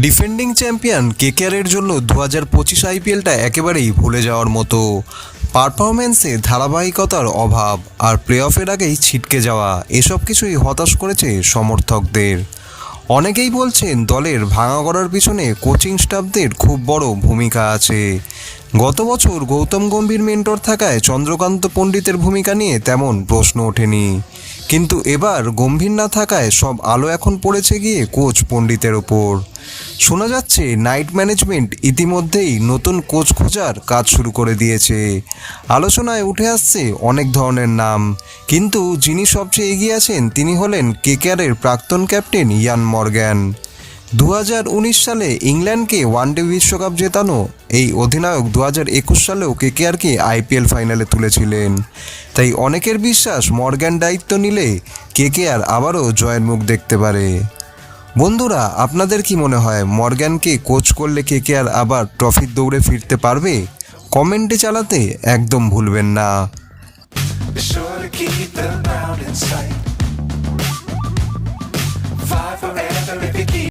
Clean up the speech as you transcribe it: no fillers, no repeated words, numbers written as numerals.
Defending champion কেকেআরের জন্য 2025 আইপিএলটা একেবারেই ভুলে যাওয়ার মতো। পারফরম্যান্সে ধারাবাহিকতার অভাব আর প্লে অফের আগেই ছিটকে যাওয়া এসব কিছুই হতাশ করেছে সমর্থকদের। অনেকেই বলছেন দলের ভাঙা করার পিছনে কোচিং স্টাফদের খুব বড় ভূমিকা আছে। গত বছর গৌতম গম্ভীর মেন্টর থাকায় চন্দ্রকান্ত পণ্ডিতের ভূমিকা নিয়ে তেমন প্রশ্ন ওঠেনি, কিন্তু এবার গম্ভীর না থাকায় সব আলো এখন পড়েছে গিয়ে কোচ পণ্ডিতের ওপর। শোনা যাচ্ছে নাইট ম্যানেজমেন্ট ইতিমধ্যেই নতুন কোচ খোঁজার কাজ শুরু করে দিয়েছে। আলোচনায় উঠে আসছে অনেক ধরনের নাম, কিন্তু যিনি সবচেয়ে এগিয়ে আছেন তিনি হলেন কেকেআরের প্রাক্তন ক্যাপ্টেন ইয়ান মর্গ্যান। 2019 সালে ইংল্যান্ডকে ওয়ানডে বিশ্বকাপ জেতানো এই অধিনায়ক 2021 সালেও কেকেআরকে আইপিএল ফাইনালে তুলেছিলেন। তাই অনেকের বিশ্বাস মর্গ্যান দায়িত্ব নিলে কেকেআর আবারও জয়ের মুখ দেখতে পারে। বন্ধুরা, আপনাদের কি মনে হয় মর্গ্যানকে কোচ করলে কেকেআর আবার ট্রফির দৌড়ে ফিরতে পারবে? কমেন্টে চালাতে একদম ভুলবেন না। Be sure to keep the ground in sight. Fly forever if you keep